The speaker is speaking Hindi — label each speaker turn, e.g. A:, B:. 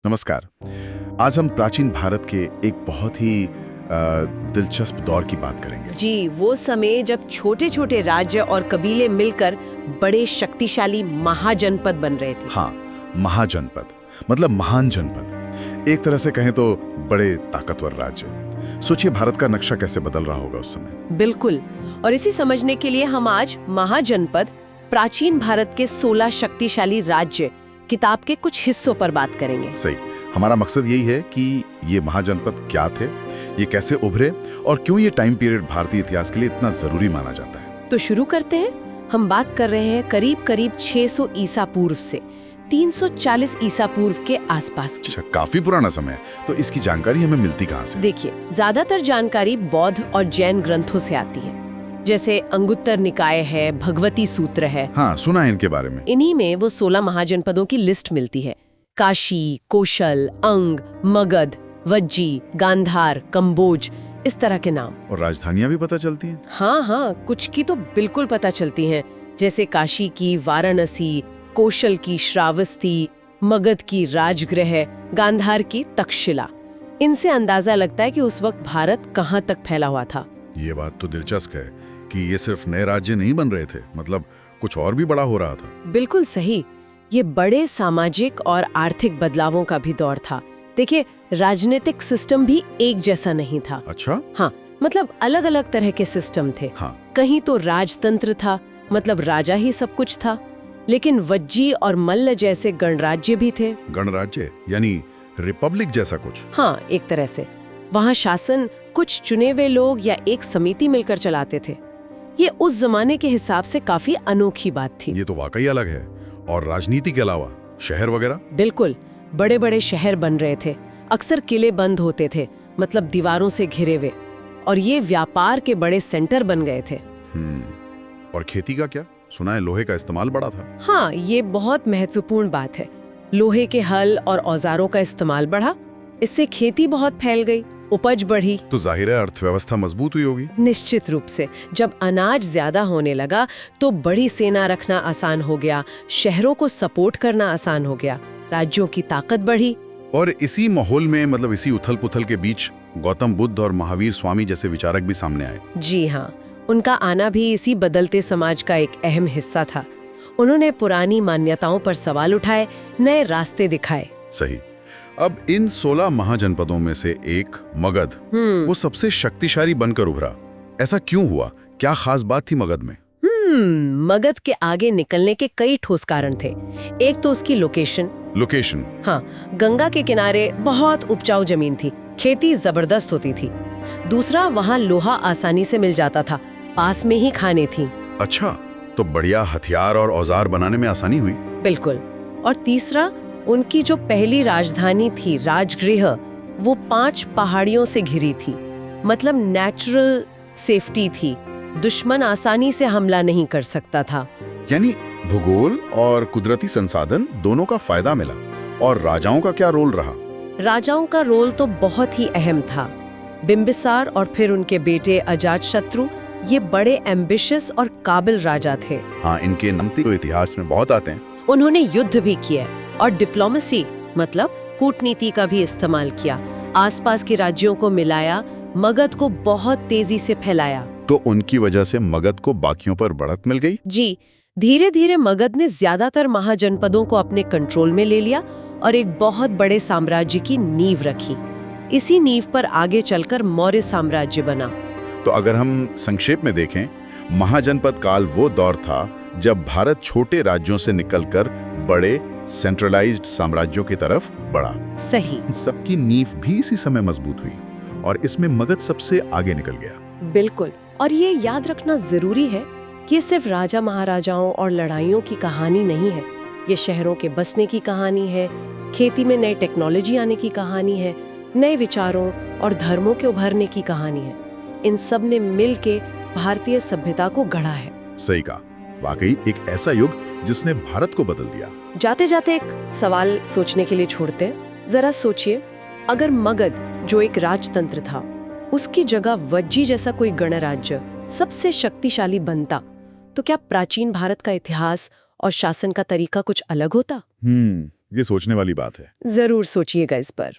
A: नमस्कार। आज हम प्राचीन भारत के एक बहुत ही दिलचस्प दौर की बात करेंगे।
B: जी, वो समय जब छोटे छोटे राज्य और कबीले मिलकर बड़े शक्तिशाली महाजनपद बन रहे थे।
A: हाँ, महाजनपद मतलब महान जनपद। एक तरह से कहें तो बड़े ताकतवर राज्य। सोचिए भारत का नक्शा कैसे बदल रहा होगा उस समय।
B: बिल्कुल। और इसी समझने के लिए हम आज महाजनपद, प्राचीन भारत के 16 शक्तिशाली राज्य किताब के कुछ हिस्सों पर बात करेंगे।
A: सही। हमारा मकसद यही है कि ये महाजनपद क्या थे, ये कैसे उभरे और क्यों ये टाइम पीरियड भारतीय इतिहास के लिए इतना जरूरी माना जाता है।
B: तो शुरू करते हैं। हम बात कर रहे हैं करीब 600 ईसा पूर्व से 340 ईसा पूर्व के आसपास की।
A: अच्छा, काफी पुराना समय है। तो इसकी जानकारी हमें मिलती कहाँ से?
B: देखिए, ज्यादातर जानकारी बौद्ध और जैन ग्रंथों से आती है, जैसे अंगुत्तर निकाय है, भगवती सूत्र है।
A: हाँ, सुना है इनके बारे में।
B: इन्हीं में वो 16 महाजनपदों की लिस्ट मिलती है। काशी, कौशल, अंग, मगध, वज्जी, गांधार, कंबोज, इस तरह के नाम।
A: और राजधानियां भी पता चलती हैं?
B: हाँ, कुछ की तो बिल्कुल पता चलती हैं, जैसे काशी की वाराणसी, कौशल की श्रावस्ती, मगध की राजगृह, गांधार की तक्षशिला। इनसे अंदाजा लगता है कि उस वक्त भारत कहाँ तक फैला हुआ था।
A: ये बात तो दिलचस्प है कि ये सिर्फ नए राज्य नहीं बन रहे थे, मतलब कुछ और भी बड़ा हो रहा था।
B: बिल्कुल सही। ये बड़े सामाजिक और आर्थिक बदलावों का भी दौर था। देखिए, राजनीतिक सिस्टम भी एक जैसा नहीं था।
A: अच्छा?
B: हाँ, मतलब अलग अलग तरह के सिस्टम थे।
A: हाँ।
B: कहीं तो राजतंत्र था, मतलब राजा ही सब कुछ था, लेकिन वज्जी और मल्ल जैसे गणराज्य भी थे।
A: गणराज्य यानी रिपब्लिक जैसा कुछ?
B: हाँ, एक तरह से। वहाँ शासन कुछ चुने हुए लोग या एक समिति मिलकर चलाते थे। ये उस जमाने के हिसाब से काफी अनोखी बात थी।
A: ये तो वाकई अलग है। और राजनीति के अलावा शहर वगैरह?
B: बिल्कुल, बड़े बड़े शहर बन रहे थे। अक्सर किले बंद होते थे, मतलब दीवारों से घिरे हुए, और ये व्यापार के बड़े सेंटर बन गए थे।
A: और खेती का क्या? सुना है लोहे का इस्तेमाल बड़ा था।
B: हाँ, ये बहुत महत्वपूर्ण बात है। लोहे के हल और औजारों का इस्तेमाल बढ़ा, इससे खेती बहुत फैल गई, उपज बढ़ी।
A: तो जाहिर है अर्थव्यवस्था मजबूत हुई होगी।
B: निश्चित रूप से। जब अनाज ज्यादा होने लगा तो बड़ी सेना रखना आसान हो गया, शहरों को सपोर्ट करना आसान हो गया, राज्यों की ताकत बढ़ी।
A: और इसी माहौल में, मतलब इसी उथल पुथल के बीच, गौतम बुद्ध और महावीर स्वामी जैसे विचारक भी सामने आए।
B: जी हाँ, उनका आना भी इसी बदलते समाज का एक अहम हिस्सा था। उन्होंने पुरानी मान्यताओं पर सवाल उठाए, नए रास्ते दिखाए।
A: सही। अब इन 16 महाजनपदों में से एक मगध, वो सबसे शक्तिशाली बनकर उभरा। ऐसा क्यों हुआ? क्या खास बात थी मगध में?
B: मगध के आगे निकलने के कई ठोस कारण थे। एक तो उसकी लोकेशन। हाँ, गंगा के किनारे बहुत उपजाऊ जमीन थी, खेती जबरदस्त होती थी। दूसरा, वहाँ लोहा आसानी से मिल जाता था, पास में ही खाने थी।
A: अच्छा, तो बढ़िया हथियार और औजार बनाने में आसानी हुई।
B: बिल्कुल। और तीसरा, उनकी जो पहली राजधानी थी, राजगृह, वो 5 पहाड़ियों से घिरी थी, मतलब नेचुरल सेफ्टी थी। दुश्मन आसानी से हमला नहीं कर सकता था।
A: यानी भूगोल और कुदरती संसाधन दोनों का फायदा मिला। और राजाओं का क्या रोल रहा?
B: राजाओं का रोल तो बहुत ही अहम था। बिंबिसार और फिर उनके बेटे अजातशत्रु, ये बड़े एम्बिशियस और काबिल राजा थे।
A: हाँ, इनके नाम तो इतिहास में बहुत आते हैं।
B: उन्होंने युद्ध भी किए और डिप्लोमेसी, मतलब कूटनीति का भी इस्तेमाल किया। आसपास के राज्यों को मिलाया, मगध को बहुत तेजी से फैलाया।
A: तो उनकी वजह से मगध को बाकियों पर बढ़त मिल गई।
B: जी, धीरे धीरे मगध ने ज्यादातर महाजनपदों को अपने कंट्रोल में ले लिया और एक बहुत बड़े साम्राज्य की नींव रखी। इसी नींव पर आगे चलकर मौर्य साम्राज्य बना।
A: तो अगर हम संक्षेप में देखें, महाजनपद काल वो दौर था जब भारत छोटे राज्यों से निकलकर बड़े सेंट्रलाइज्ड साम्राज्यों की तरफ बढ़ा।
B: सही।
A: सबकी नींव भी इसी समय मजबूत हुई और इसमें मगध सबसे आगे निकल गया।
B: बिल्कुल। और ये याद रखना जरूरी है कि ये सिर्फ राजा महाराजाओं और लड़ाइयों की कहानी नहीं है। ये शहरों के बसने की कहानी है, खेती में नई टेक्नोलॉजी आने की कहानी है, नए विचारों और धर्मों के उभरने की कहानी है। इन सब ने मिलके भारतीय सभ्यता को गढ़ा है।
A: सही कहा। वाकई एक ऐसा युग जिसने भारत को बदल दिया।
B: जाते जाते एक सवाल सोचने के लिए छोड़ते हैं। जरा सोचिए, अगर मगध, जो एक राजतंत्र था, उसकी जगह वज्जी जैसा कोई गणराज्य सबसे शक्तिशाली बनता, तो क्या प्राचीन भारत का इतिहास और शासन का तरीका कुछ अलग होता?
A: ये सोचने वाली बात है।
B: जरूर सोचिएगा इस पर।